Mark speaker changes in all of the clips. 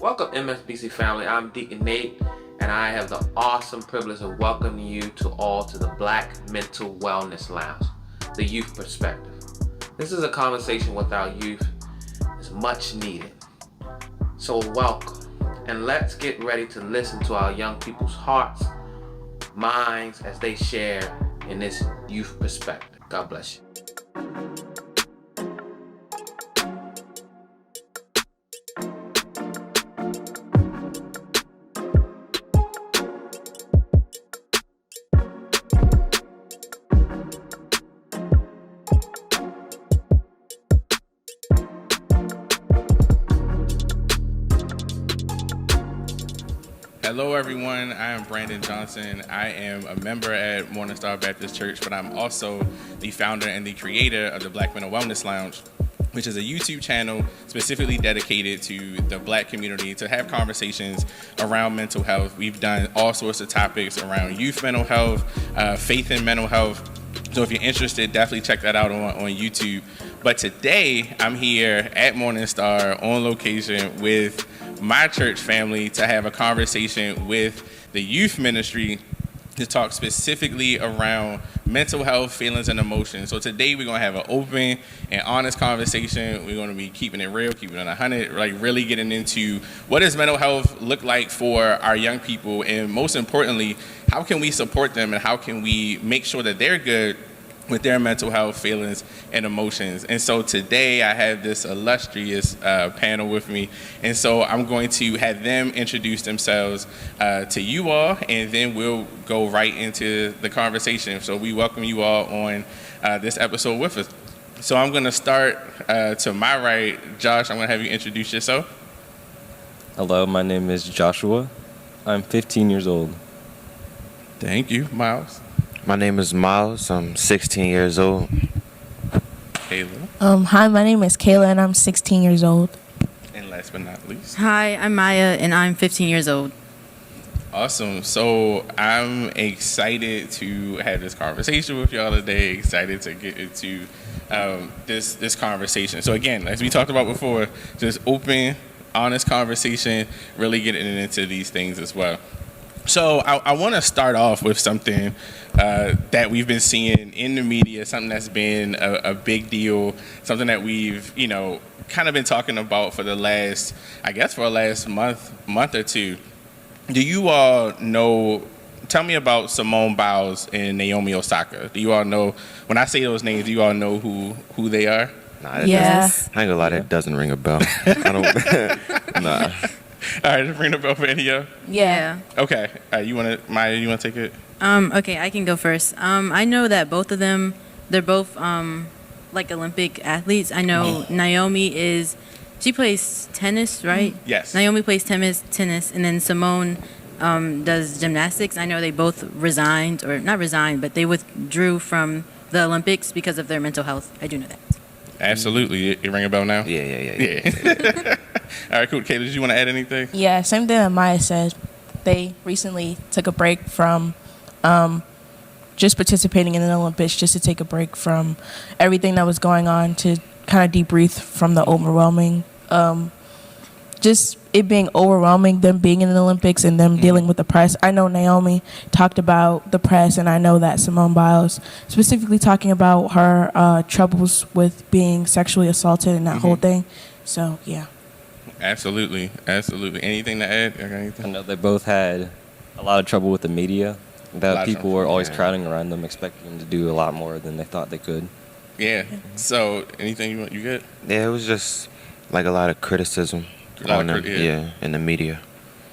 Speaker 1: Welcome, MSBC family. I'm Deacon Nate, and I have the awesome privilege of welcoming you to the Black Mental Wellness Lounge, the youth perspective. This is a conversation with our youth. It's much needed. So welcome, and let's get ready to listen to our young people's hearts, minds, as they share in this youth perspective. God bless you.
Speaker 2: Hello everyone, I am Brandon Johnson. I am a member at Morning Star Baptist Church, but I'm also the founder and the creator of the Black Mental Wellness Lounge, which is a YouTube channel specifically dedicated to the Black community to have conversations around mental health. We've done all sorts of topics around youth mental health, faith in mental health. So if you're interested, definitely check that out on YouTube. But today, I'm here at Morning Star on location with my church family to have a conversation with the youth ministry to talk specifically around mental health, feelings, and emotions. So today we're gonna have an open and honest conversation. We're gonna be keeping it real, keeping it 100, like really getting into what does mental health look like for our young people, and most importantly, how can we support them and how can we make sure that they're good with their mental health, feelings, and emotions. And so today I have this illustrious panel with me. And so I'm going to have them introduce themselves to you all, and then we'll go right into the conversation. So we welcome you all on this episode with us. So I'm gonna start to my right. Josh, I'm gonna have you introduce yourself.
Speaker 3: Hello, my name is Joshua. I'm 15 years old.
Speaker 2: Thank you. Miles.
Speaker 4: My name is Miles. I'm 16 years old.
Speaker 2: Kayla.
Speaker 5: Hi, my name is Kayla, and I'm 16 years old.
Speaker 2: And last but not least.
Speaker 6: Hi, I'm Maya, and I'm 15 years old.
Speaker 2: Awesome. So I'm excited to have this conversation with y'all today. Excited to get into this conversation. So again, as we talked about before, just open, honest conversation, really getting into these things as well. So I want to start off with something that we've been seeing in the media, something that's been a big deal, something that we've, kind of been talking about for the last month or two. Do you all know, tell me about Simone Biles and Naomi Osaka. Do you all know, when I say those names, do you all know who they are?
Speaker 4: Nah,
Speaker 5: Yes.
Speaker 4: I ain't gonna lie, that doesn't ring a bell. I don't. Nah.
Speaker 2: All right, just ring the bell for any of you.
Speaker 6: Yeah.
Speaker 2: Okay. Maya, you want to take it?
Speaker 6: Okay, I can go first. I know that both of them, they're both like Olympic athletes. I know Naomi she plays tennis, right?
Speaker 2: Yes.
Speaker 6: Naomi plays tennis, and then Simone does gymnastics. I know they both resigned, or not resigned, but they withdrew from the Olympics because of their mental health. I do know that.
Speaker 2: Absolutely. You ring a bell now?
Speaker 4: Yeah.
Speaker 2: All right, cool. Kayla, did you want to add anything?
Speaker 5: Yeah, same thing that Maya said. They recently took a break from just participating in the Olympics, just to take a break from everything that was going on, to kind of debrief from the overwhelming, just it being overwhelming, them being in the Olympics and them dealing with the press. I know Naomi talked about the press, and I know that Simone Biles specifically talking about her troubles with being sexually assaulted and that whole thing. So, yeah.
Speaker 2: Absolutely. Anything to add?
Speaker 3: I know they both had a lot of trouble with the media. That people were always crowding around them, expecting them to do a lot more than they thought they could.
Speaker 2: Yeah. So, anything you good?
Speaker 4: Yeah, it was just like a lot of criticism on them. Yeah, in the media.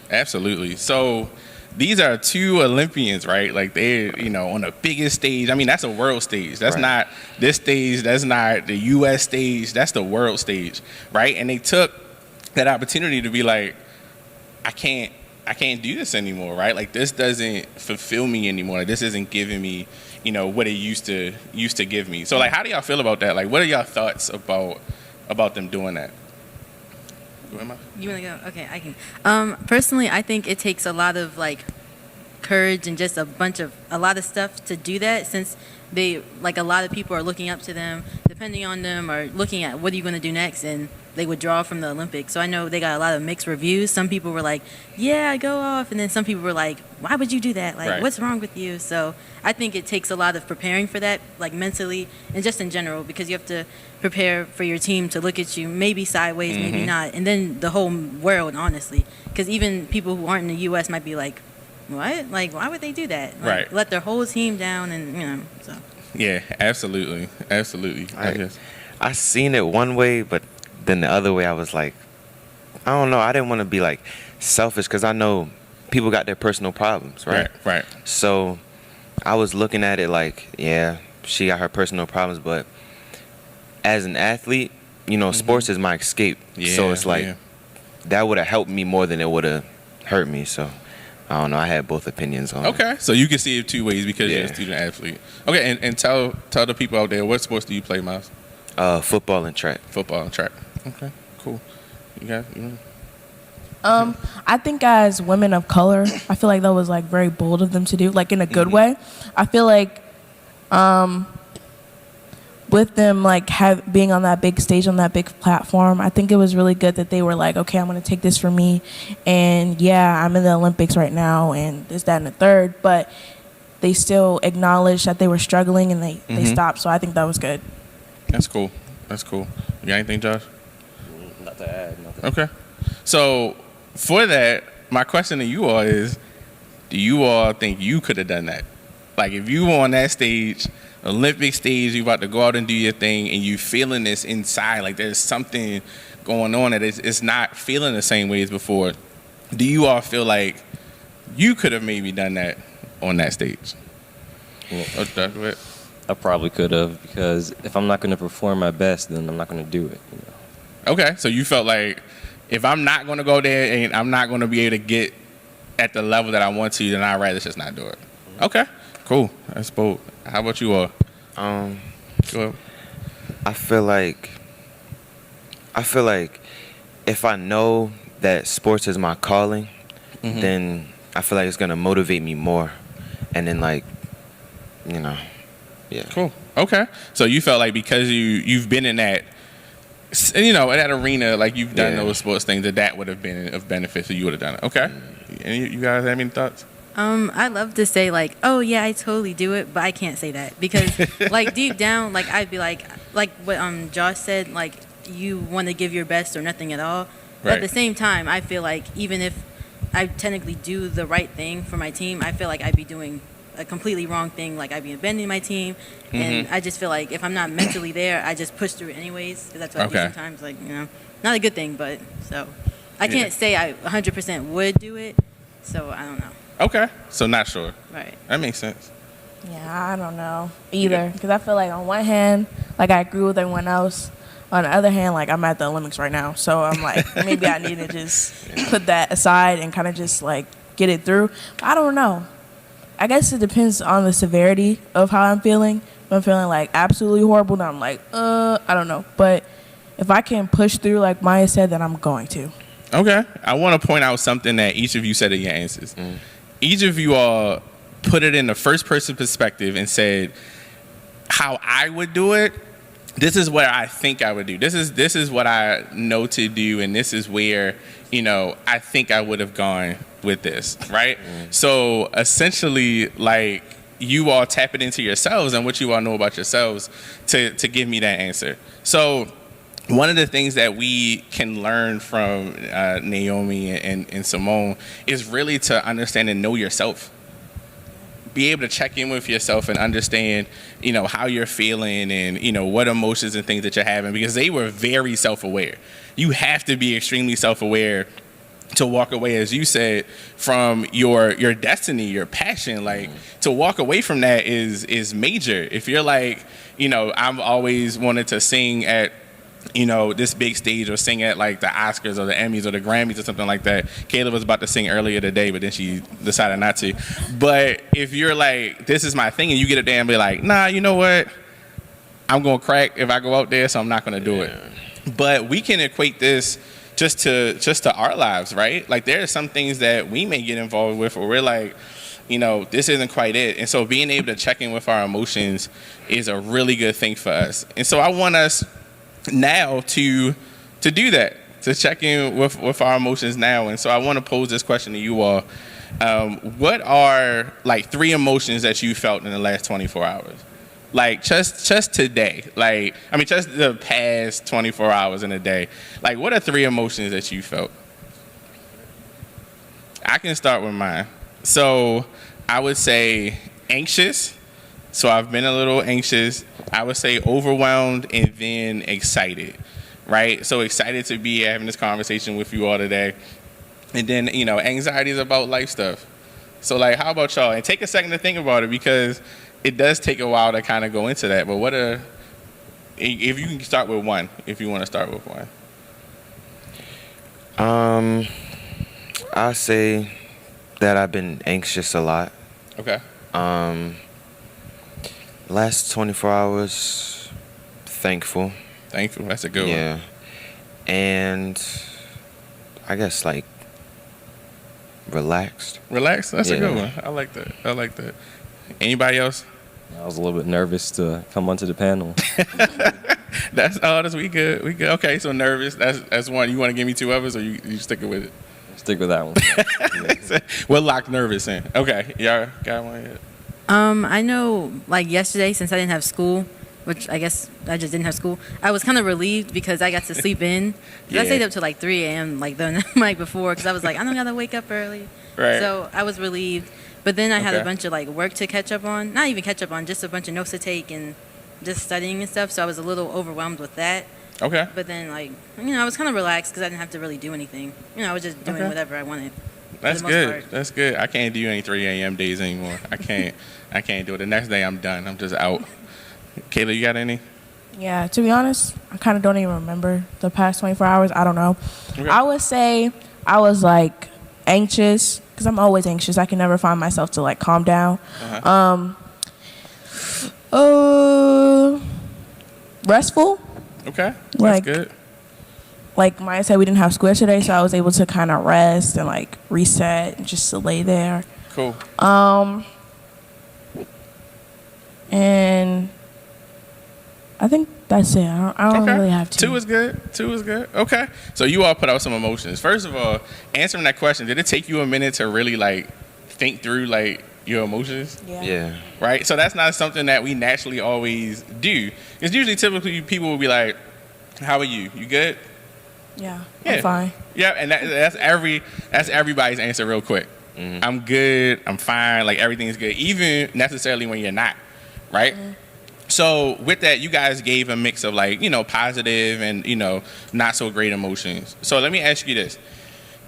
Speaker 2: Absolutely. So, these are two Olympians, right? Like they're, on the biggest stage. I mean, that's a world stage. That's not this stage. That's not the U.S. stage. That's the world stage, right? And they took that opportunity to be like, I can't do this anymore, right? Like this doesn't fulfill me anymore. Like, this isn't giving me, what it used to give me. So like, how do y'all feel about that? Like, what are y'all thoughts about them doing that?
Speaker 6: You want to go? Okay, I can. Personally, I think it takes a lot of courage and just a lot of stuff to do that, since they, a lot of people are looking up to them, depending on them, or looking at what are you going to do next, and they withdraw from the Olympics. So I know they got a lot of mixed reviews. Some people were like, yeah, I go off. And then some people were like, why would you do that? Like, what's wrong with you? So I think it takes a lot of preparing for that, like mentally and just in general, because you have to prepare for your team to look at you maybe sideways, maybe not. And then the whole world, honestly. Because even people who aren't in the U.S. might be like, what? Like, why would they do that? Like, let their whole team down and, so.
Speaker 2: Yeah, absolutely. Absolutely.
Speaker 4: I seen it one way, but then the other way I was like, I don't know. I didn't want to be like selfish because I know people got their personal problems, right?
Speaker 2: Right.
Speaker 4: So I was looking at it like, yeah, she got her personal problems, but as an athlete, you know, sports is my escape.
Speaker 2: Yeah,
Speaker 4: so it's like that would have helped me more than it would have hurt me. So I don't know. I had both opinions on it.
Speaker 2: Okay, so you can see it two ways because you're a student athlete. Okay, and tell the people out there, what sports do you play, Miles?
Speaker 4: Football and track.
Speaker 2: Football and track. Okay, cool.
Speaker 5: I think as women of color, I feel like that was like very bold of them to do, like in a good way. I feel like with them like being on that big stage, on that big platform, I think it was really good that they were like, okay, I'm going to take this for me. And yeah, I'm in the Olympics right now and this, that, and the third. But they still acknowledged that they were struggling and they stopped. So I think that was good.
Speaker 2: That's cool. You got anything, Josh?
Speaker 3: Not to add. Nothing.
Speaker 2: Okay. So for that, my question to you all is, do you all think you could have done that? Like if you were on that stage, Olympic stage, you about to go out and do your thing and you feeling this inside, like there's something going on that it's not feeling the same way as before. Do you all feel like you could have maybe done that on that stage?
Speaker 3: Yeah. I probably could have, because if I'm not going to perform my best, then I'm not going to do it. You know?
Speaker 2: Okay, so you felt like if I'm not going to go there and I'm not going to be able to get at the level that I want to, then I'd rather just not do it. Okay, cool. That's bold. How about you all?
Speaker 4: Go
Speaker 2: ahead.
Speaker 4: I feel like if I know that sports is my calling, then I feel like it's gonna motivate me more, and then like, you know, yeah.
Speaker 2: Cool. Okay. So you felt like because you've been in that, you know, in that arena, like you've done those sports things, that would have been of benefit, so you would have done it. Okay. And you guys have any thoughts?
Speaker 6: I love to say like, oh yeah, I totally do it, but I can't say that because like deep down, like I'd be like what Josh said, like you want to give your best or nothing at all. But at the same time, I feel like even if I technically do the right thing for my team, I feel like I'd be doing a completely wrong thing. Like I'd be abandoning my team, and I just feel like if I'm not mentally there, I just push through it anyways. Because that's what I do sometimes. Like, you know, not a good thing, but so I can't say I 100% would do it. So I don't know.
Speaker 2: Okay, so not sure.
Speaker 6: Right.
Speaker 2: That makes sense.
Speaker 5: Yeah, I don't know either, because I feel like on one hand, like I agree with everyone else. On the other hand, like I'm at the Olympics right now, so I'm like maybe I need to just put that aside and kind of just like get it through. I don't know. I guess it depends on the severity of how I'm feeling. If I'm feeling like absolutely horrible, then I'm like, I don't know. But if I can push through, like Maya said, then I'm going to.
Speaker 2: Okay. I want to point out something that each of you said in your answers. Each of you all put it in the first person perspective and said how I would do it. This is what I think I would do. This is what I know to do, and this is where, you know, I think I would have gone with this, right? So essentially, like, you all tap it into yourselves and what you all know about yourselves to give me that answer. So one of the things that we can learn from Naomi and Simone is really to understand and know yourself. Be able to check in with yourself and understand, you know, how you're feeling and, you know, what emotions and things that you're having, because they were very self-aware. You have to be extremely self-aware to walk away, as you said, from your destiny, your passion. Like, to walk away from that is major. If you're like, you know, I've always wanted to sing at, you know, this big stage or sing at like the Oscars or the Emmys or the Grammys or something like that. Kayla was about to sing earlier today, but then she decided not to. But if you're like, this is my thing, and you get up there and be like, nah, you know what? I'm going to crack if I go out there, so I'm not going to do it. But we can equate this just to our lives, right? Like, there are some things that we may get involved with where we're like, you know, this isn't quite it. And so being able to check in with our emotions is a really good thing for us. And so I want us now to to do that, to check in with our emotions now. And so I want to pose this question to you all. What are like 3 emotions that you felt in the last 24 hours? Like just today. Like, I mean, just the past 24 hours in a day. Like, what are 3 emotions that you felt? I can start with mine. So I would say anxious. So I've been a little anxious. I would say overwhelmed and then excited, right? So excited to be having this conversation with you all today. And then, anxiety is about life stuff. So, like, how about y'all? And take a second to think about it, because it does take a while to kind of go into that. But if you can start with one, if you want to start with one.
Speaker 4: I say that I've been anxious a lot.
Speaker 2: Okay.
Speaker 4: Last 24 hours, thankful.
Speaker 2: Thankful. That's a good one.
Speaker 4: Yeah. And I guess like relaxed.
Speaker 2: Relax. That's a good
Speaker 4: Yeah.
Speaker 2: one. I like that. Anybody else?
Speaker 3: I was a little bit nervous to come onto the panel.
Speaker 2: That's we good. We good. Okay, so nervous. That's one. You want to give me 2 others, or you sticking with it?
Speaker 3: Stick with that one.
Speaker 2: We'll lock nervous in. Okay, y'all got one yet?
Speaker 6: I know, like yesterday, since I didn't have school, which I guess I just didn't have school, I was kind of relieved because I got to sleep in. 'Cause I stayed up till like 3 a.m. like the night before, because I was like, I don't gotta wake up early.
Speaker 2: Right.
Speaker 6: So I was relieved. But then I had
Speaker 2: Okay.
Speaker 6: a bunch of like work to catch up on. Not even catch up on, just a bunch of notes to take and just studying and stuff. So I was a little overwhelmed with that.
Speaker 2: Okay.
Speaker 6: But then, like, I was kind of relaxed because I didn't have to really do anything. I was just doing
Speaker 2: Okay.
Speaker 6: whatever I wanted.
Speaker 2: That's
Speaker 6: most
Speaker 2: good.
Speaker 6: part.
Speaker 2: That's good. I can't do any 3 a.m. days anymore. I can't do it. The next day I'm done. I'm just out. Kayla, you got any?
Speaker 5: Yeah, to be honest, I kind of don't even remember the past 24 hours. I don't know.
Speaker 2: Okay.
Speaker 5: I would say I was like anxious, because I'm always anxious. I can never find myself to like calm down. Restful.
Speaker 2: Okay. That's
Speaker 5: Like-
Speaker 2: good.
Speaker 5: Like Maya said, we didn't have school today, so I was able to kind of rest and like reset and just to lay there.
Speaker 2: Cool.
Speaker 5: And I think that's it. I don't really have to.
Speaker 2: 2 is good. 2 is good. Okay. So you all put out some emotions. First of all, answering that question, did it take you a minute to really like think through like your emotions?
Speaker 4: Yeah.
Speaker 2: Right? So that's not something that we naturally always do. It's usually typically people will be like, how are you? You good?
Speaker 5: Yeah,
Speaker 2: Yeah.
Speaker 5: I'm fine.
Speaker 2: Yeah, and that's everybody's answer real quick. I'm good, I'm fine, like everything's good, even necessarily when you're not, right? So with that, you guys gave a mix of like, positive and, not so great emotions. So let me ask you this.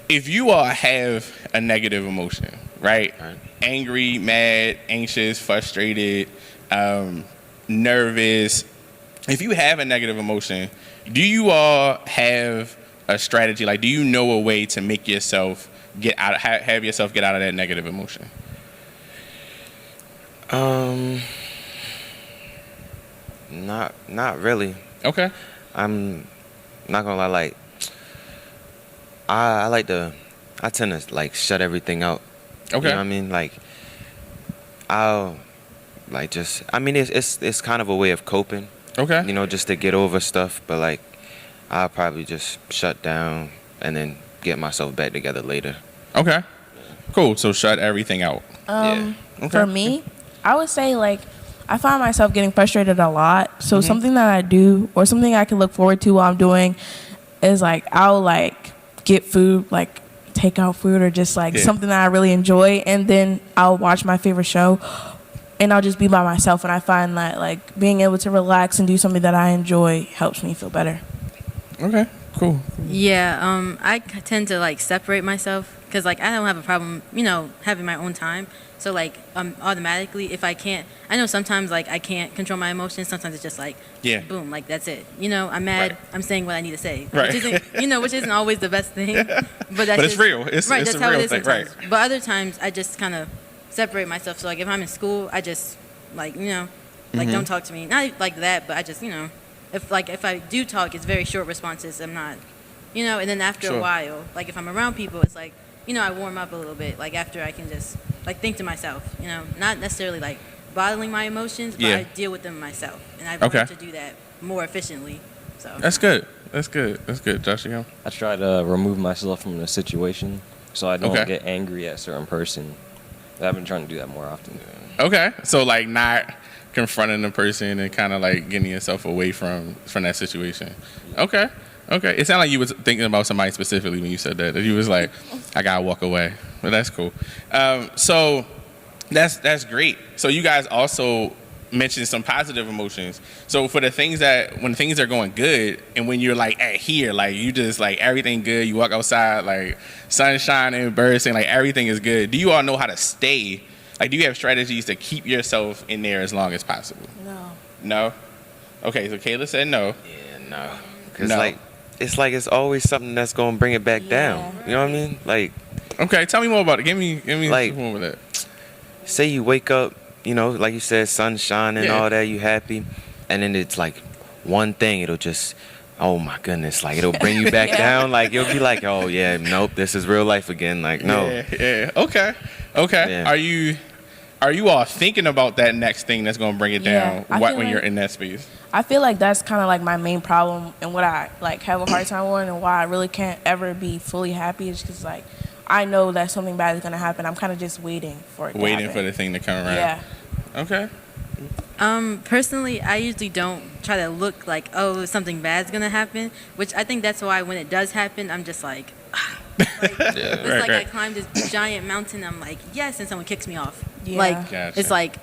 Speaker 2: If you all have a negative emotion, right? Angry, mad, anxious, frustrated, nervous. If you have a negative emotion, do you all have a strategy? Like, do you know a way to make yourself have yourself get out of that negative emotion?
Speaker 4: Not really.
Speaker 2: Okay.
Speaker 4: I'm not gonna lie, like I tend to like shut everything out.
Speaker 2: Okay.
Speaker 4: You know what I mean? Like I'll like just it's kind of a way of coping.
Speaker 2: Okay.
Speaker 4: Just to get over stuff, but like I'll probably just shut down and then get myself back together later.
Speaker 2: Okay. Cool. So shut everything out.
Speaker 4: Yeah.
Speaker 2: Okay.
Speaker 5: For me, I would say like I find myself getting frustrated a lot. So something that I do or something I can look forward to while I'm doing is like I'll like get food, like take out food or just like something that I really enjoy, and then I'll watch my favorite show and I'll just be by myself, and I find that like being able to relax and do something that I enjoy helps me feel better.
Speaker 2: Okay. Cool.
Speaker 6: Yeah, I tend to like separate myself because like I don't have a problem, having my own time. So like automatically, if I can't, I know sometimes like I can't control my emotions. Sometimes it's just like, boom, like that's it. I'm mad.
Speaker 2: Right.
Speaker 6: I'm saying what I need to say,
Speaker 2: Right.
Speaker 6: which isn't, which isn't always the best thing. But that's
Speaker 2: But it's real. It's
Speaker 6: right.
Speaker 2: it's
Speaker 6: That's
Speaker 2: a
Speaker 6: how
Speaker 2: real
Speaker 6: it is
Speaker 2: thing.
Speaker 6: sometimes.
Speaker 2: Right.
Speaker 6: But other times I just kind of separate myself. So like if I'm in school, I just like like don't talk to me. Not like that, but I just if I do talk, it's very short responses. I'm not, and then after
Speaker 2: Sure.
Speaker 6: a while, like if I'm around people, it's like, I warm up a little bit. Like after I can just like think to myself, not necessarily like bottling my emotions, but
Speaker 2: Yeah.
Speaker 6: I deal with them myself, and I've
Speaker 2: Okay.
Speaker 6: learned to do that more efficiently. So
Speaker 2: That's good. That's good. That's good. Josh, you go.
Speaker 3: I try to remove myself from the situation so I don't
Speaker 2: Okay.
Speaker 3: get angry at a certain person. I've been trying to do that more often.
Speaker 2: Okay. So like not confronting the person and kind of like getting yourself away from that situation. Okay. Okay. It sounded like you was thinking about somebody specifically when you said that. That you was like, I gotta walk away. But that's cool. So that's great. So you guys also mentioned some positive emotions. So for the things that when things are going good and when you're like at here, like you just like everything good, you walk outside, like sun shining, birds singing, like everything is good. Do you all know how to stay? Like, do you have strategies to keep yourself in there as long as possible?
Speaker 5: No.
Speaker 2: No? Okay, so Kayla said no.
Speaker 4: Yeah, no. Cause
Speaker 2: No.
Speaker 4: like it's always something that's gonna bring it back down. You know what I mean? Like,
Speaker 2: Okay, tell me more about it. Give me
Speaker 4: Like-
Speaker 2: some more with that.
Speaker 4: say you wake up, you know, like you said, sunshine and
Speaker 2: Yeah.
Speaker 4: all that, you happy, and then it's like one thing, it'll just, oh my goodness, like it'll bring you back
Speaker 5: Yeah.
Speaker 4: down. Like you'll be like, oh yeah, nope, this is real life again. Like no,
Speaker 2: Yeah. Okay.
Speaker 4: Yeah.
Speaker 2: Are you all thinking about that next thing that's gonna bring it
Speaker 5: Yeah,
Speaker 2: down
Speaker 5: I
Speaker 2: when
Speaker 5: feel
Speaker 2: you're
Speaker 5: like-
Speaker 2: in that space?
Speaker 5: I feel like that's kind of like my main problem and what I like have a hard time with, and why I really can't ever be fully happy is because like I know that something bad is gonna happen. I'm kind of just waiting for it. to
Speaker 2: Waiting
Speaker 5: happen.
Speaker 2: for the thing to come around.
Speaker 5: Yeah.
Speaker 2: Okay.
Speaker 6: Personally, I usually don't try to look like, oh, something bad's gonna happen. Which I think that's why when it does happen, I'm just like, it's like I
Speaker 2: right.
Speaker 6: climbed this giant mountain. I'm like, yes, and someone kicks me off.
Speaker 5: Yeah.
Speaker 6: Like
Speaker 2: Gotcha.
Speaker 6: it's like,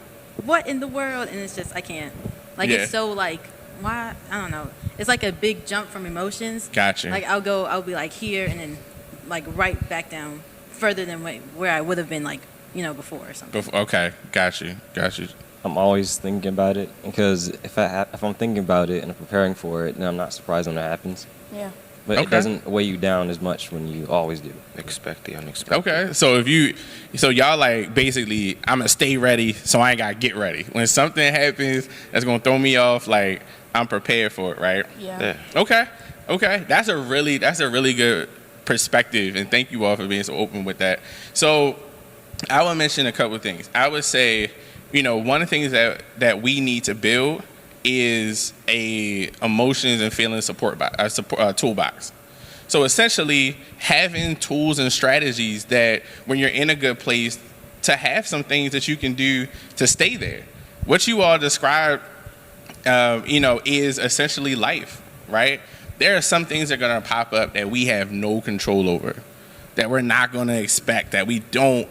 Speaker 6: what in the world? And it's just I can't. Like
Speaker 2: Yeah.
Speaker 6: it's so like why I don't know. It's like a big jump from emotions.
Speaker 2: Gotcha.
Speaker 6: Like I'll be like here and then like right back down further than where I would have been like before or something.
Speaker 2: Okay. Got you.
Speaker 3: I'm always thinking about it because if I'm thinking about it and I'm preparing for it, then I'm not surprised when it happens.
Speaker 5: Yeah.
Speaker 3: But
Speaker 2: Okay.
Speaker 3: it doesn't weigh you down as much when you always do.
Speaker 4: expect the unexpected.
Speaker 2: Okay. So y'all like basically, I'm gonna stay ready, so I ain't gotta get ready. When something happens that's gonna throw me off, like I'm prepared for it, right?
Speaker 5: Yeah.
Speaker 4: Yeah.
Speaker 2: Okay. That's a really good perspective, and thank you all for being so open with that. So I would mention a couple of things. I would say, one of the things that we need to build is a emotions and feelings support toolbox. So essentially, having tools and strategies that when you're in a good place, to have some things that you can do to stay there. What you all described, is essentially life, right? There are some things that are going to pop up that we have no control over, that we're not going to expect, that we don't,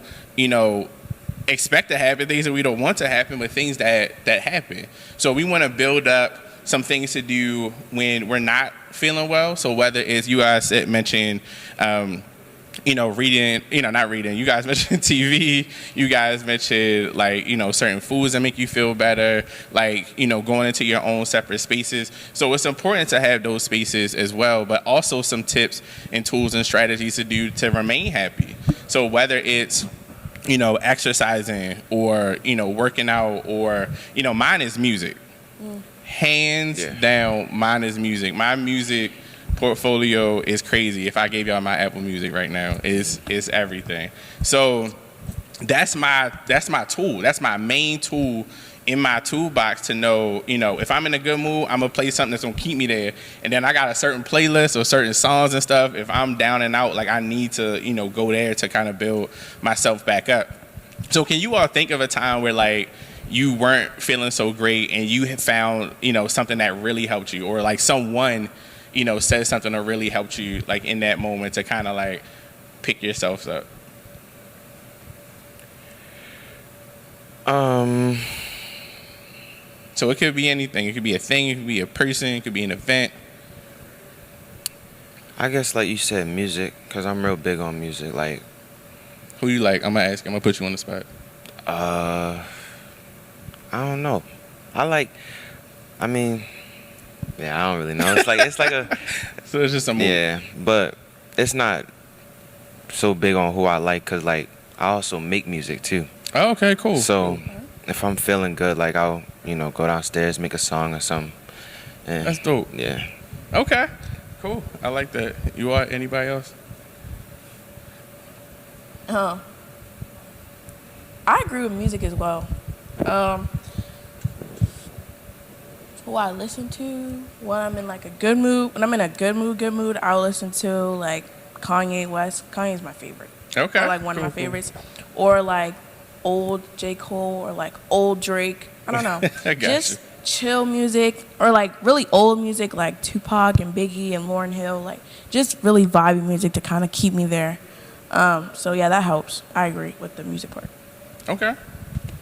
Speaker 2: expect to happen, things that we don't want to happen, but things that happen. So we want to build up some things to do when we're not feeling well. So whether it's you guys mentioned, reading, not reading. You guys mentioned TV. You guys mentioned certain foods that make you feel better. Going into your own separate spaces. So it's important to have those spaces as well, but also some tips and tools and strategies to do to remain happy. So whether it's exercising or working out or mine is music. Hands down, mine is music. My music portfolio is crazy. If I gave y'all my Apple Music right now, it's everything. So that's my tool. That's my main tool in my toolbox to know, if I'm in a good mood, I'm gonna play something that's gonna keep me there. And then I got a certain playlist or certain songs and stuff. If I'm down and out, I need to, go there to kind of build myself back up. So can you all think of a time where you weren't feeling so great and you had found, something that really helped you, or someone, said something that really helped you in that moment to kind of pick yourselves up? So it could be anything. It could be a thing. It could be a person. It could be an event.
Speaker 4: I guess like you said, music, because I'm real big on music.
Speaker 2: Who you like? I'm gonna ask. I'm gonna put you on the spot.
Speaker 4: I don't know. I don't really know. It's like a
Speaker 2: So it's just a move.
Speaker 4: yeah, but it's not so big on who I like, because I also make music too.
Speaker 2: Oh, okay, cool.
Speaker 4: So if I'm feeling good, I'll go downstairs, make a song or something. And,
Speaker 2: That's dope.
Speaker 4: yeah.
Speaker 2: Okay, cool. I like that. You are anybody else?
Speaker 5: I agree with music as well. who I listen to when I'm in like a good mood. When I'm in a good mood, I'll listen to like Kanye West. Kanye's my favorite.
Speaker 2: Okay.
Speaker 5: Or like one of my favorites. Or like old J. Cole or like old Drake. I don't know.
Speaker 2: I got
Speaker 5: Just
Speaker 2: you.
Speaker 5: chill music or like really old music like Tupac and Biggie and Lauryn Hill. Like just really vibey music to kind of keep me there. So yeah, that helps. I agree with the music part.
Speaker 2: Okay.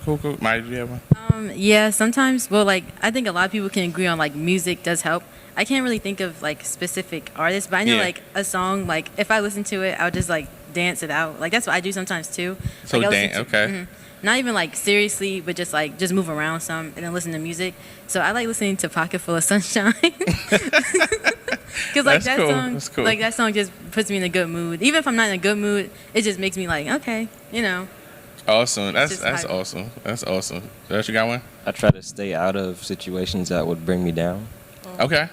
Speaker 2: Cool. Maya, do you have one?
Speaker 6: Yeah, sometimes. Well, like I think a lot of people can agree on like music does help. I can't really think of like specific artists, but I know
Speaker 2: Yeah.
Speaker 6: like a song. Like if I listen to it, I'll just like dance it out. Like that's what I do sometimes too.
Speaker 2: So
Speaker 6: like, I'll
Speaker 2: dance.
Speaker 6: listen to-
Speaker 2: Okay.
Speaker 6: mhm. Not even like seriously, but just like just move around some and then listen to music. So I like listening to Pocket Full of Sunshine. Because like
Speaker 2: That's
Speaker 6: that
Speaker 2: cool.
Speaker 6: song,
Speaker 2: That's cool.
Speaker 6: like that song just puts me in a good mood. Even if I'm not in a good mood, it just makes me like okay, you know.
Speaker 2: Awesome. That's
Speaker 6: just hype.
Speaker 2: awesome. That's awesome. Josh, you got one?
Speaker 3: I try to stay out of situations that would bring me down.
Speaker 2: Okay.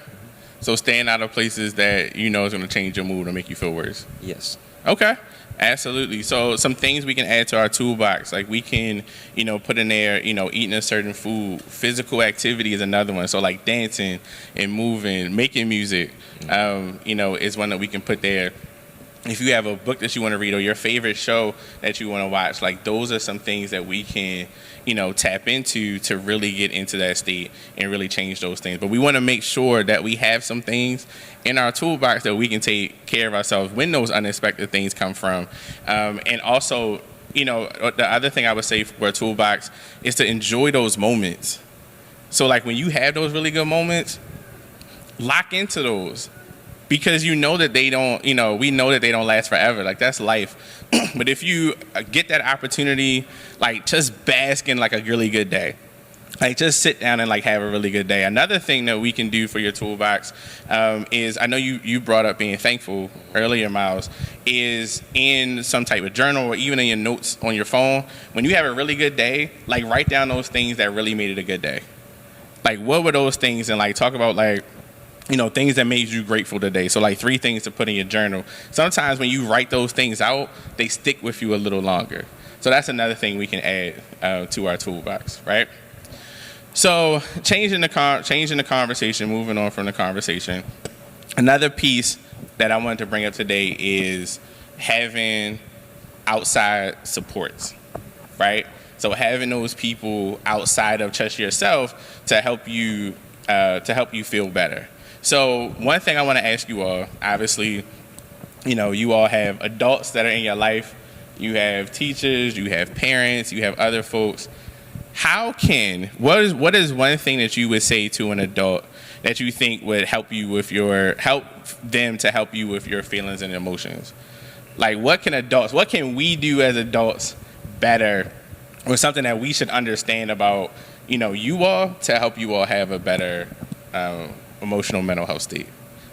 Speaker 2: So staying out of places that you know is going to change your mood or make you feel worse.
Speaker 3: Yes.
Speaker 2: Okay. Absolutely. So some things we can add to our toolbox, like we can, put in there, eating a certain food. Physical activity is another one. So like dancing and moving, making music, is one that we can put there. If you have a book that you want to read or your favorite show that you want to watch, like those are some things that we can, tap into to really get into that state and really change those things. But we want to make sure that we have some things in our toolbox that we can take care of ourselves when those unexpected things come from. And also, the other thing I would say for a toolbox is to enjoy those moments. So like when you have those really good moments, lock into those. Because you know that they don't, we know that they don't last forever. Like, that's life. But if you get that opportunity, like, just bask in, like, a really good day. Like, just sit down and, like, have a really good day. Another thing that we can do for your toolbox is, I know you brought up being thankful earlier, Miles, is in some type of journal or even in your notes on your phone. When you have a really good day, like, write down those things that really made it a good day. Like, what were those things? And, like, talk about, like, things that made you grateful today. So like 3 things to put in your journal. Sometimes when you write those things out, they stick with you a little longer. So that's another thing we can add to our toolbox, right? So changing the conversation, moving on from the conversation. Another piece that I wanted to bring up today is having outside supports, right? So having those people outside of just yourself to help you feel better. So one thing I want to ask you all, obviously, you all have adults that are in your life. You have teachers, you have parents, you have other folks. What is one thing that you would say to an adult that you think would help them to help you with your feelings and emotions? Like, what can we do as adults better, or something that we should understand about, you all to help you all have a better emotional mental health state?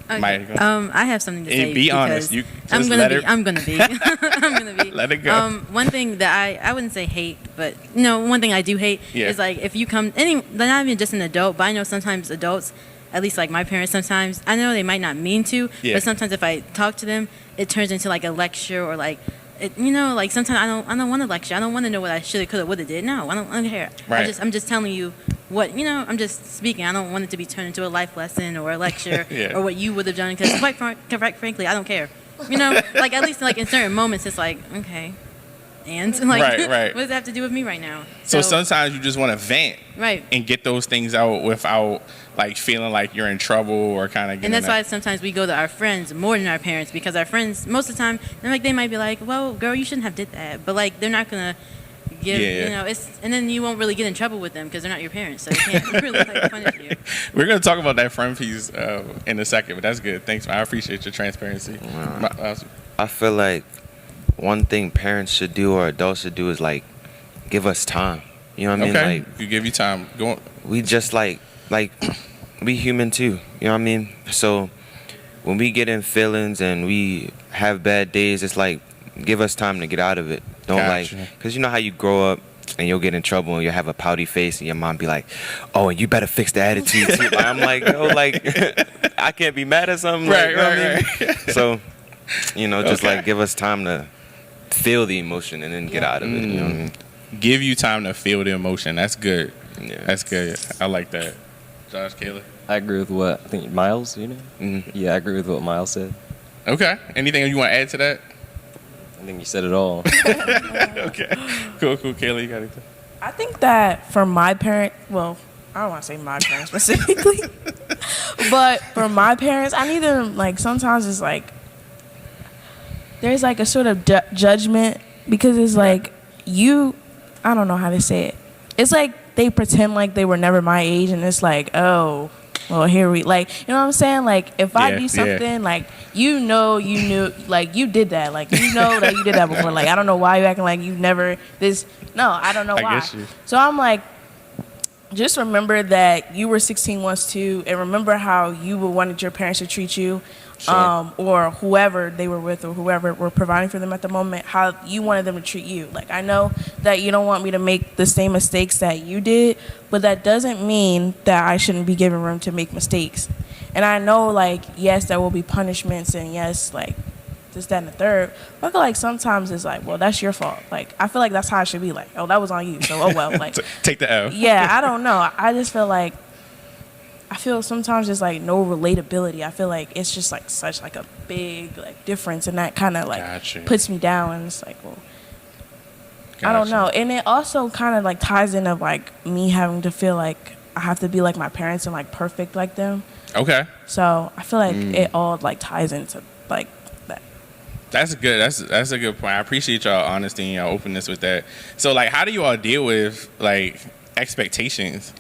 Speaker 6: Okay. I have something to say.
Speaker 2: Be honest. You
Speaker 6: I'm gonna be. I'm gonna be.
Speaker 2: Let it go.
Speaker 6: One thing that I wouldn't say hate, but one thing I do hate is like if you come not even just an adult, but I know sometimes adults, at least like my parents sometimes, I know they might not mean to, but sometimes if I talk to them, it turns into like a lecture or like. Like sometimes I don't want to lecture. I don't want to know what I should have, could have, would have did. No, I don't care.
Speaker 2: Right.
Speaker 6: I'm just telling you what I'm just speaking. I don't want it to be turned into a life lesson or a lecture or what you would have done. Because quite frankly, I don't care. Like at least like in certain moments, it's like okay, and like
Speaker 2: right.
Speaker 6: what does that have to do with me right now?
Speaker 2: So sometimes you just want to vent,
Speaker 6: right,
Speaker 2: and get those things out without like feeling like you're in trouble or kind of.
Speaker 6: And that's why sometimes we go to our friends more than our parents, because our friends most of the time they might be like, well, girl, you shouldn't have did that, but like they're not gonna give and then you won't really get in trouble with them because they're not your parents, so they can't really like punish you.
Speaker 2: We're gonna talk about that friend piece in a second, but that's good. Thanks, man. I appreciate your transparency.
Speaker 4: I feel like one thing parents should do or adults should do is like give us time. You know what I mean?
Speaker 2: Okay.
Speaker 4: Like
Speaker 2: you give you time. Go on.
Speaker 4: we just like we human too. You know what I mean? So when we get in feelings and we have bad days, it's like give us time to get out of it. Don't
Speaker 2: Gotcha.
Speaker 4: because you know how you grow up and you'll get in trouble and you'll have a pouty face and your mom be like, oh, and you better fix the attitude too. I'm like, yo, like I can't be mad at something.
Speaker 2: Right,
Speaker 4: like, you know what I mean?
Speaker 2: right.
Speaker 4: So, just like give us time to feel the emotion and then get out of it. You know what I mean?
Speaker 2: Give you time to feel the emotion. That's good.
Speaker 4: Yeah.
Speaker 2: That's good. I like that. Josh, Kayla.
Speaker 3: I agree with what I think Miles. You know. Yeah, I agree with what Miles said.
Speaker 2: Okay. Anything you want to add to that?
Speaker 3: I think you said it all.
Speaker 2: Okay. Cool. Kayla, you got anything?
Speaker 5: I think that for my parent, well, I don't want to say my parents specifically, but for my parents, I need them, like, sometimes it's like, there's like a sort of judgment because it's like I don't know how to say it. It's like they pretend like they were never my age, and it's like, oh, well, here we, like, you know what I'm saying? Like, if I do something, like, you knew, like, you did that. Like, you know that you did that before. Like, I don't know why you acting like you never, no, I don't know why. So I'm like, just remember that you were 16 once too, and remember how you would wanted your parents to treat you, or whoever they were with or whoever were providing for them at the moment, how you wanted them to treat you. Like, I know that you don't want me to make the same mistakes that you did, but that doesn't mean that I shouldn't be given room to make mistakes. And I know, like, yes, there will be punishments, and yes, like, this, that, and the third. But I feel like sometimes it's like, well, that's your fault. Like, I feel like that's how it should be. Like, oh, that was on you, so oh well. Like,
Speaker 2: take the L.
Speaker 5: Yeah, I don't know. I just feel like, sometimes it's like no relatability. I feel like it's just like such like a big like difference, and that kind of like puts me down. And it's like, well, I don't know. And it also kind of like ties into like me having to feel like I have to be like my parents and like perfect like them.
Speaker 2: Okay.
Speaker 5: So I feel like it all like ties into like that.
Speaker 2: That's good. That's a good point. I appreciate y'all honesty and y'all openness with that. So like, how do you all deal with like expectations?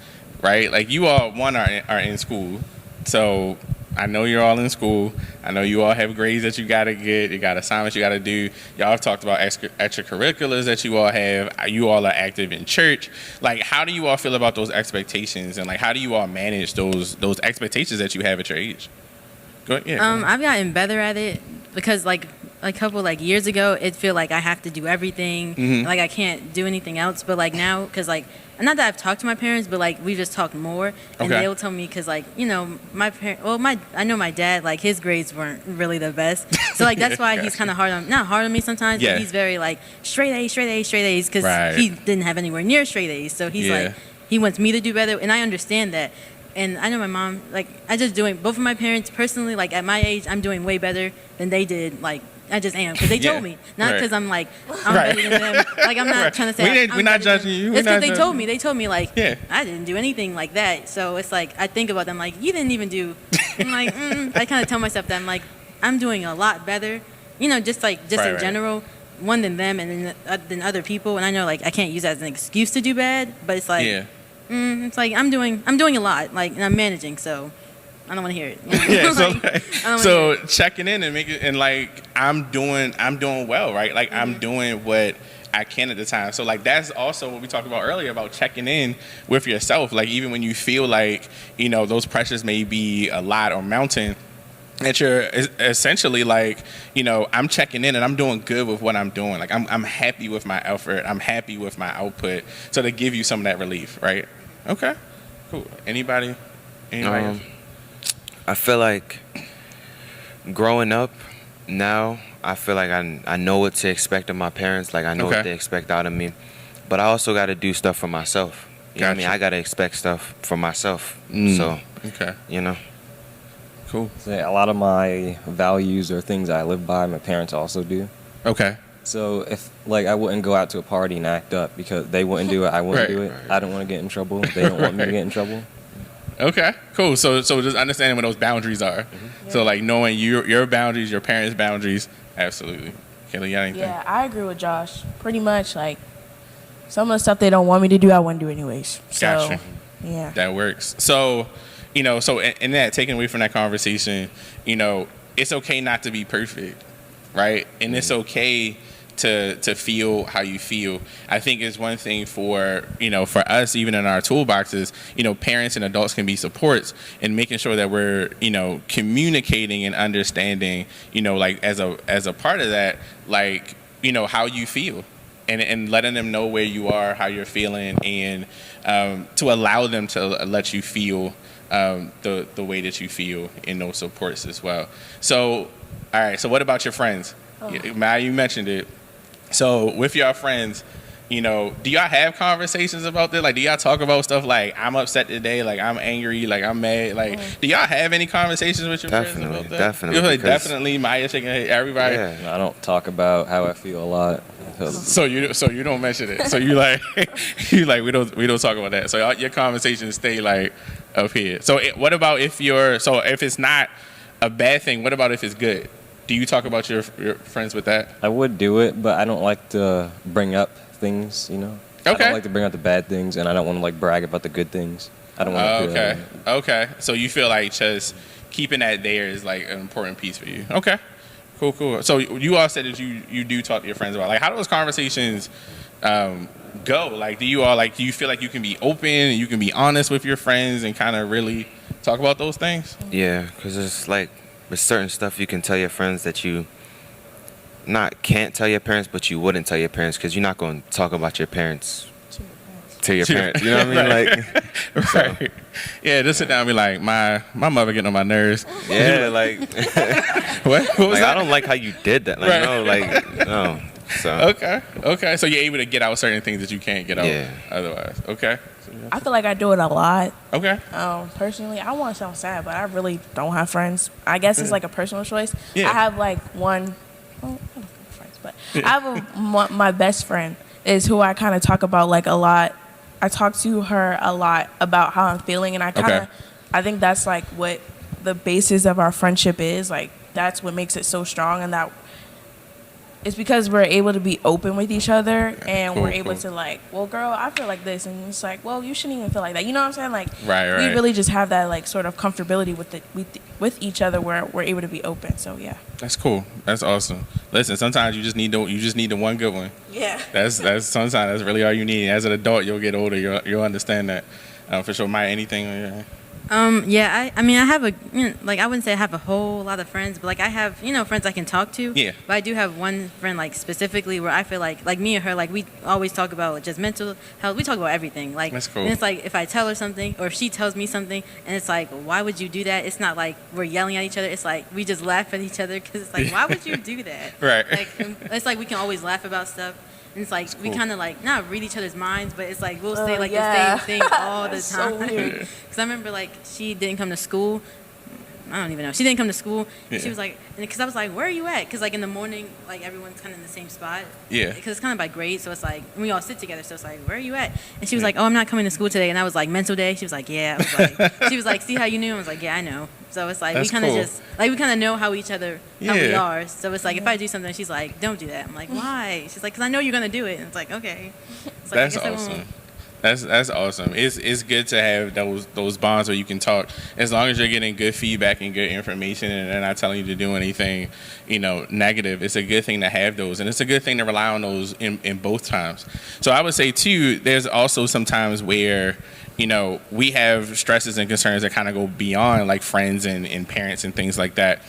Speaker 2: Right? Like, you all, one, are in school. So I know you're all in school. I know you all have grades that you got to get. You got assignments you got to do. Y'all have talked about extracurriculars that you all have. You all are active in church. Like, how do you all feel about those expectations? And, like, how do you all manage those expectations that you have at your age? Go ahead. Yeah,
Speaker 6: I've gotten better at it because, like, a couple, like, years ago, it feel like I have to do everything. Like, I can't do anything else. But, like, now, because, like, not that I've talked to my parents, but like we've just talked more, and they will tell me because like, you know, I know my dad, like, his grades weren't really the best, so like that's why he's kind of not hard on me sometimes, but he's very like straight A's because he didn't have anywhere near straight A's, so he's like, he wants me to do better, and I understand that. And I know my mom, like, I just doing, both of my parents personally, like, at my age, I'm doing way better than they did, like, I just am, because they told me, not because I'm like, I'm better than them. Like, I'm not trying to say
Speaker 2: we're not judging you.
Speaker 6: It's because they told me, like, I didn't do anything like that. So it's like, I think about them, like, you didn't even do, I'm like, I kind of tell myself that I'm like, I'm doing a lot better, you know, just in general, one than them and than other people. And I know, like, I can't use that as an excuse to do bad, but it's like, it's like, I'm doing a lot, like, and I'm managing, so I don't want to hear it. You know?
Speaker 2: Yeah, so checking in and making, and like, I'm doing well, right? Like, I'm doing what I can at the time. So like, that's also what we talked about earlier about checking in with yourself. Like, even when you feel like, you know, those pressures may be a lot or mountain, that you're essentially like, you know, I'm checking in and I'm doing good with what I'm doing. Like, I'm happy with my effort. I'm happy with my output. So to give you some of that relief, right? Okay, cool. Anybody else?
Speaker 4: I feel like growing up now, I feel like I know what to expect of my parents. Like, I know what they expect out of me. But I also got to do stuff for myself. You know what I mean? I got to expect stuff for myself. So, you know.
Speaker 2: Cool.
Speaker 3: So a lot of my values or things I live by, my parents also do.
Speaker 2: Okay.
Speaker 3: So if, like, I wouldn't go out to a party and act up because they wouldn't do it, I wouldn't do it. I don't want to get in trouble. They don't want me to get in trouble.
Speaker 2: Okay, cool. So just understanding what those boundaries are. So like, knowing your boundaries, your parents' boundaries. Absolutely. Kayla, you got anything?
Speaker 5: Yeah, I agree with Josh. Pretty much, like, some of the stuff they don't want me to do, I wouldn't do anyways. So,
Speaker 2: Gotcha.
Speaker 5: Yeah.
Speaker 2: That works. So, you know, so in that, taking away from that conversation, you know, it's okay not to be perfect, right? And it's okay to feel how you feel. I think it's one thing for us, even in our toolboxes, you know, parents and adults can be supports in making sure that we're, you know, communicating and understanding, you know, like as a part of that, like, you know, how you feel and letting them know where you are, how you're feeling, and to allow them to let you feel the way that you feel in those supports as well. So, all right, so what about your friends? You mentioned it. So with your friends, you know, do y'all have conversations about this? Like, do y'all talk about stuff like, I'm upset today, like, I'm angry, like, I'm mad? Like, do y'all have any conversations with your friends about that?
Speaker 4: Definitely.
Speaker 2: You're like, definitely, Maya shaking her head, everybody.
Speaker 4: Yeah.
Speaker 3: I don't talk about how I feel a lot.
Speaker 2: So you don't mention it. So you like we don't talk about that. So your conversations stay like up here. So what about if it's not a bad thing? What about if it's good? Do you talk about your friends with that?
Speaker 3: I would do it, but I don't like to bring up things, you know. I
Speaker 2: Okay.
Speaker 3: don't like to bring up the bad things, and I don't want to like brag about the good things. I don't want to.
Speaker 2: Okay. So you feel like just keeping that there is like an important piece for you. Okay. Cool. So you all said that you do talk to your friends about, like, how do those conversations go? Like, do you feel like you can be open and you can be honest with your friends and kind of really talk about those things?
Speaker 4: Yeah, because it's like there's certain stuff you can tell your friends that you can't tell your parents, but you wouldn't tell your parents because you're not going to talk about your parents to your parents. You know what I mean? Like,
Speaker 2: Right. Yeah, just sit down and be like, my mother getting on my nerves.
Speaker 4: yeah, like,
Speaker 2: What was
Speaker 4: like
Speaker 2: that?
Speaker 4: I don't like how you did that. Like,
Speaker 2: Right.
Speaker 4: no, like, no. So,
Speaker 2: Okay. So you're able to get out certain things that you can't get out
Speaker 4: Yeah.
Speaker 2: otherwise. Okay.
Speaker 5: I feel like I do it a lot.
Speaker 2: Okay.
Speaker 5: Personally, I want to sound sad, but I really don't have friends. I guess it's like a personal choice.
Speaker 2: Yeah.
Speaker 5: I have like one, well, I don't have friends, but I have my best friend is who I kind of talk about like a lot. I talk to her a lot about how I'm feeling, and I think that's like what the basis of our friendship is. Like, that's what makes it so strong, and that it's because we're able to be open with each other, and we're able to like, well, girl, I feel like this, and it's like, well, you shouldn't even feel like that. You know what I'm saying? Like,
Speaker 2: Right.
Speaker 5: we really just have that like sort of comfortability with each other, where we're able to be open. So yeah.
Speaker 2: That's cool. That's awesome. Listen, sometimes you just need the one good one.
Speaker 5: Yeah.
Speaker 2: That's sometimes that's really all you need. As an adult, you'll get older. You'll understand that for sure. Maya, anything?
Speaker 6: Yeah, I mean, I have like, I wouldn't say I have a whole lot of friends, but like, I have, friends I can talk to.
Speaker 2: Yeah.
Speaker 6: But I do have one friend, like, specifically where I feel like me and her, like, we always talk about like, just mental health. We talk about everything. Like,
Speaker 2: That's cool.
Speaker 6: And it's like, if I tell her something or if she tells me something and it's like, why would you do that? It's not like we're yelling at each other. It's like, we just laugh at each other because it's like, why would you do that?
Speaker 2: Right.
Speaker 6: Like, it's like we can always laugh about stuff. And it's like, we kind of like, not read each other's minds, but it's like, we'll say like the same thing all the time.
Speaker 5: So weird.
Speaker 6: Because I remember like, she didn't come to school. I don't even know. She didn't come to school.
Speaker 2: Yeah.
Speaker 6: She was like, because I was like, where are you at? Because like in the morning, like everyone's kind of in the same spot.
Speaker 2: Yeah.
Speaker 6: Because it's kind of by grade, so it's like, and we all sit together, so it's like, where are you at? And she was like, oh, I'm not coming to school today. And I was like, mental day. She was like, yeah. I was like, she was like, see how you knew? I was like, yeah, I know. So it's like,
Speaker 2: That's
Speaker 6: we kind of
Speaker 2: cool.
Speaker 6: just, like, we kind of know how we
Speaker 2: Yeah.
Speaker 6: are. So it's like, if I do something, she's like, don't do that. I'm like, why? She's like, because I know you're going to do it. And it's like, okay. It's like,
Speaker 2: That's
Speaker 6: I guess I won't.
Speaker 2: awesome. That's awesome. It's good to have those bonds where you can talk, as long as you're getting good feedback and good information, and they're not telling you to do anything, negative. It's a good thing to have those, and it's a good thing to rely on those in both times. So I would say too, there's also some times where we have stresses and concerns that kind of go beyond like friends and parents and things like that.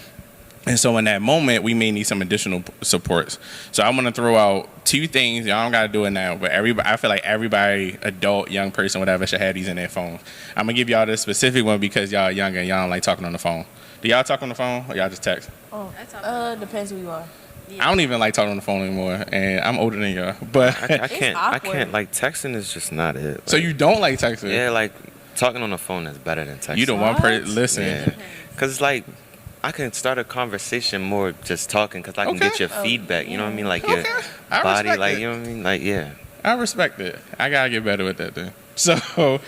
Speaker 2: And so in that moment, we may need some additional supports. So I'm going to throw out two things. Y'all don't got to do it now, but I feel like everybody, adult, young person, whatever, should have these in their phone. I'm going to give y'all this specific one because y'all younger and y'all don't like talking on the phone. Do y'all talk on the phone or y'all just text?
Speaker 5: Depends who you are.
Speaker 2: I don't even like talking on the phone anymore, and I'm older than y'all. But
Speaker 4: I can't,
Speaker 5: awkward.
Speaker 4: like, texting is just not it. Like,
Speaker 2: so you don't like texting?
Speaker 4: yeah, like, talking on the phone is better than texting.
Speaker 2: You the one person,
Speaker 5: What?
Speaker 2: listen.
Speaker 4: Yeah. Because it's like, I can start a conversation more just talking because I can get your feedback. You know what I mean? Like your
Speaker 2: I
Speaker 4: body,
Speaker 2: respect
Speaker 4: like,
Speaker 2: it.
Speaker 4: you know what I mean? Like, yeah.
Speaker 2: I respect it. I gotta get better with that then. So,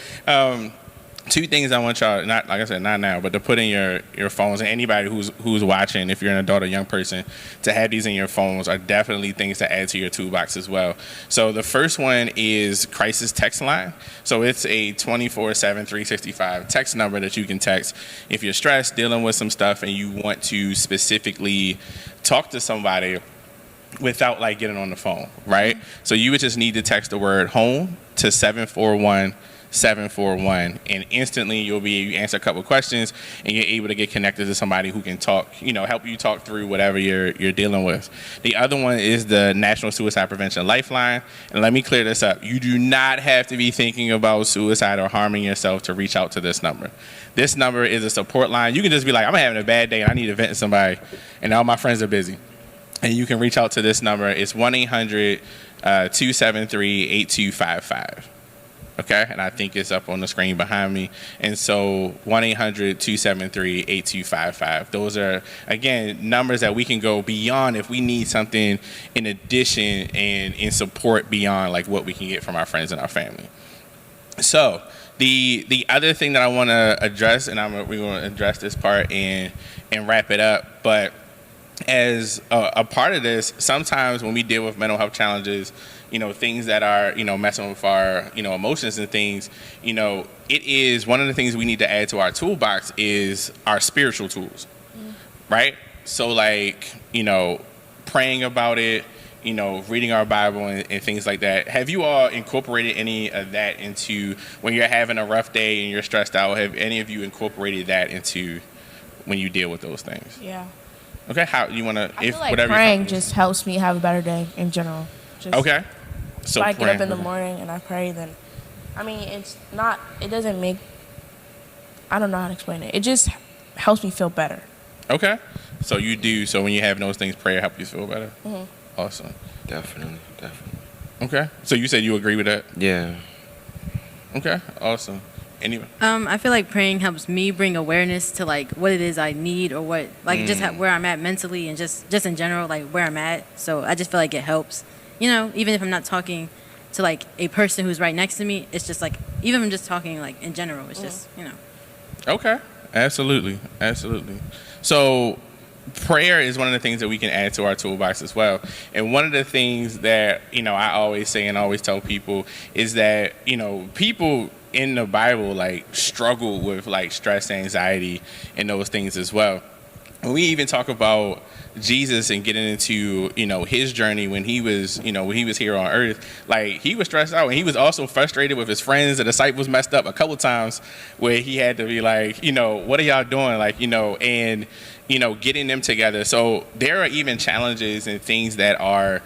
Speaker 2: two things I want y'all, not like I said, not now, but to put in your phones, and anybody who's watching, if you're an adult or young person, to have these in your phones are definitely things to add to your toolbox as well. So the first one is crisis text line. So it's a 24/7, 365 text number that you can text if you're stressed, dealing with some stuff, and you want to specifically talk to somebody without like getting on the phone, right? So you would just need to text the word home to 741-741, and instantly you answer a couple of questions and you're able to get connected to somebody who can talk, help you talk through whatever you're dealing with. The other one is the National Suicide Prevention Lifeline. And let me clear this up. You do not have to be thinking about suicide or harming yourself to reach out to this number. This number is a support line. You can just be like, I'm having a bad day and I need to vent to somebody, and all my friends are busy. and you can reach out to this number. It's 1-800-273-8255. Okay, and I think it's up on the screen behind me. And so 1-800-273-8255. Those are, again, numbers that we can go beyond if we need something in addition and in support beyond like what we can get from our friends and our family. So the other thing that I want to address, and we're going to address this part and wrap it up, but as a part of this, sometimes when we deal with mental health challenges, things that are, messing with our, emotions and things, it is one of the things we need to add to our toolbox is our spiritual tools, right? So like, praying about it, reading our Bible and things like that. Have you all incorporated any of that into when you're having a rough day and you're stressed out? Have any of you incorporated that into when you deal with those things?
Speaker 5: Yeah.
Speaker 2: Okay, how you want to?
Speaker 5: I feel like praying just helps me have a better day in general.
Speaker 2: Okay. So
Speaker 5: if I get up in the morning and I pray, then, it doesn't make, I don't know how to explain it. It just helps me feel better.
Speaker 2: Okay. So you do, so when you have those things, prayer help you feel better?
Speaker 5: Mm-hmm.
Speaker 2: Awesome.
Speaker 4: Definitely.
Speaker 2: Okay. So you said you agree with that?
Speaker 4: Yeah.
Speaker 2: Okay, awesome. Anyway.
Speaker 6: I feel like praying helps me bring awareness to like what it is I need or what just where I'm at mentally and just in general, like where I'm at. So I just feel like it helps. Even if I'm not talking to like a person who's right next to me, it's just like even if I'm just talking like in general, it's just
Speaker 2: Okay. Absolutely. So prayer is one of the things that we can add to our toolbox as well. And one of the things that, I always say and always tell people is that, people in the Bible like struggle with like stress, anxiety, and those things as well. When we even talk about Jesus and getting into, his journey when he was here on earth, like he was stressed out and he was also frustrated with his friends. The disciples messed up a couple times where he had to be like, what are y'all doing? Like, and, getting them together. So there are even challenges and things that are,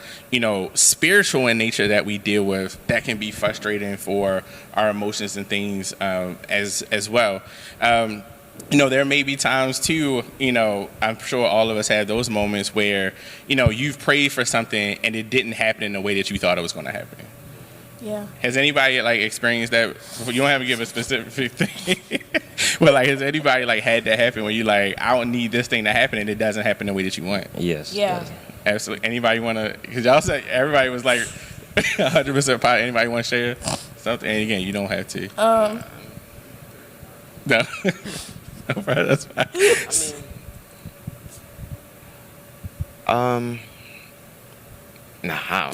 Speaker 2: spiritual in nature that we deal with that can be frustrating for our emotions and things as well. There may be times too, I'm sure all of us have those moments where, you've prayed for something and it didn't happen in the way that you thought it was going to happen.
Speaker 5: Yeah.
Speaker 2: Has anybody like experienced that? You don't have to give a specific thing, but like, has anybody like had that happen where you like, I don't need this thing to happen and it doesn't happen the way that you want?
Speaker 3: Yes.
Speaker 5: Yeah.
Speaker 2: Absolutely. Anybody want to? Because y'all said everybody was like 100% pot. Anybody want to share something? And again, you don't have to. No. No, bro, that's fine.
Speaker 4: Nah.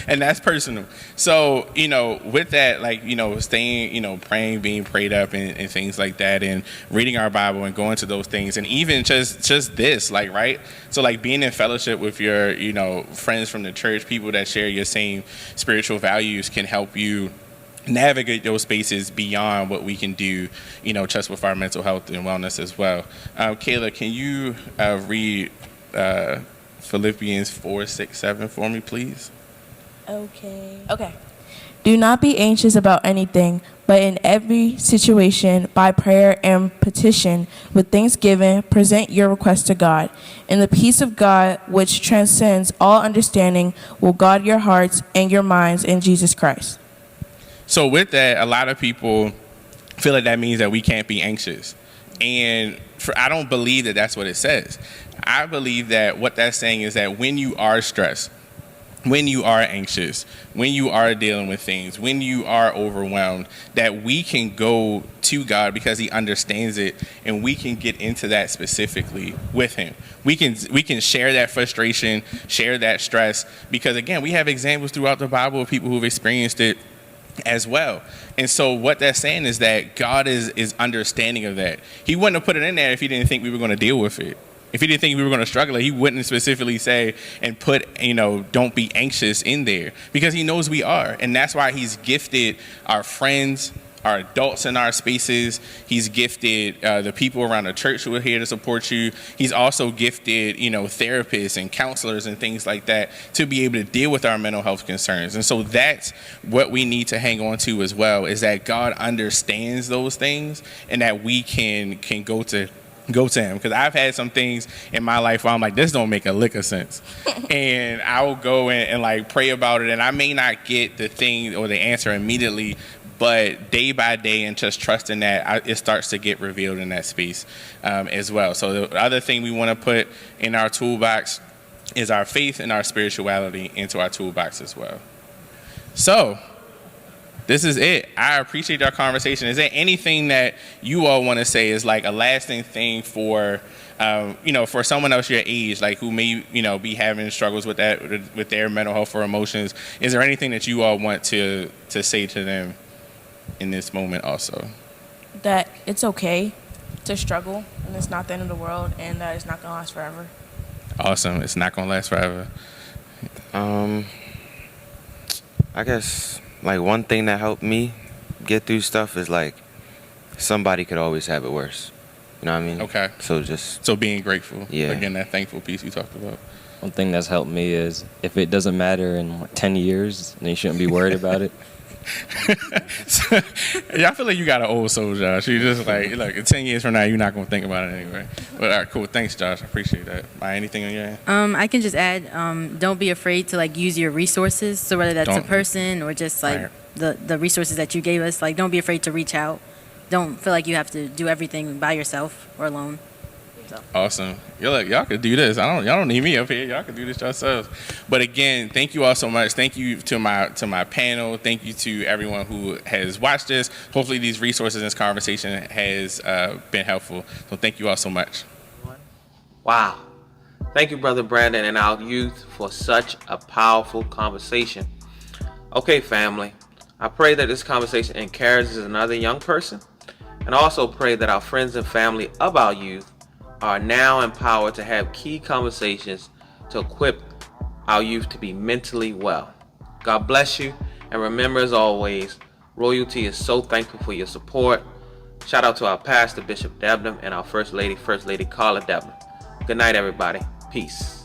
Speaker 2: And that's personal. So, with that, like, staying, praying, being prayed up and things like that, and reading our Bible and going to those things, and even just this, like, right? So, like, being in fellowship with your, friends from the church, people that share your same spiritual values can help you navigate those spaces beyond what we can do, just with our mental health and wellness as well. Kayla, can you read Philippians 4:6-7 for me, please?
Speaker 5: Okay. Do not be anxious about anything, but in every situation, by prayer and petition, with thanksgiving, present your requests to God. And the peace of God, which transcends all understanding, will guard your hearts and your minds in Jesus Christ.
Speaker 2: So with that, a lot of people feel like that means that we can't be anxious. And I don't believe that that's what it says. I believe that what that's saying is that when you are stressed, when you are anxious, when you are dealing with things, when you are overwhelmed, that we can go to God because he understands it, and we can get into that specifically with him. We can share that frustration, share that stress, because again, we have examples throughout the Bible of people who've experienced it as well. And so what that's saying is that God is understanding of that. He wouldn't have put it in there if he didn't think we were going to deal with it. If he didn't think we were going to struggle, he wouldn't specifically say and put, don't be anxious in there, because he knows we are. And that's why he's gifted our friends, our adults in our spaces. He's gifted the people around the church who are here to support you. He's also gifted, therapists and counselors and things like that to be able to deal with our mental health concerns. And so that's what we need to hang on to as well, is that God understands those things and that we can go to go to him, because I've had some things in my life where I'm like, this don't make a lick of sense. And I will go and like pray about it, and I may not get the thing or the answer immediately, but day by day and just trusting that it starts to get revealed in that space as well. So the other thing we want to put in our toolbox is our faith and our spirituality into our toolbox as well. So this is it. I appreciate our conversation. Is there anything that you all want to say is like a lasting thing for, for someone else your age, like who may, be having struggles with that, with their mental health or emotions? Is there anything that you all want to say to them in this moment also?
Speaker 5: That it's okay to struggle, and it's not the end of the world, and that it's not going to last forever.
Speaker 2: Awesome. It's not going to last forever.
Speaker 4: I guess like one thing that helped me get through stuff is like somebody could always have it worse. You know what I mean?
Speaker 2: Okay.
Speaker 4: So
Speaker 2: being grateful.
Speaker 4: Yeah.
Speaker 2: Again, that thankful piece you talked about.
Speaker 3: One thing that's helped me is if it doesn't matter in like 10 years, then you shouldn't be worried about it.
Speaker 2: Yeah, I feel like you got an old soul, Josh. You just like, look, in 10 years from now, you're not going to think about it anyway. But all right, cool. Thanks, Josh. I appreciate that. Anything on your end?
Speaker 6: I can just add, don't be afraid to like use your resources. So whether that's a person or just like the resources that you gave us, like don't be afraid to reach out. Don't feel like you have to do everything by yourself or alone. So.
Speaker 2: Awesome. Y'all could do this. Y'all don't need me up here. Y'all could do this yourselves. But again, thank you all so much. Thank you to my panel. Thank you to everyone who has watched this. Hopefully these resources and this conversation has been helpful. So thank you all so much.
Speaker 1: Wow. Thank you, Brother Brandon and our youth, for such a powerful conversation. Okay, family. I pray that this conversation encourages another young person, and also pray that our friends and family of our youth are now empowered to have key conversations to equip our youth to be mentally well. God bless you, and remember, as always, Royalty is so thankful for your support. Shout out to our pastor, Bishop Debnam, and our First Lady Carla Debnam. Good night, everybody. Peace.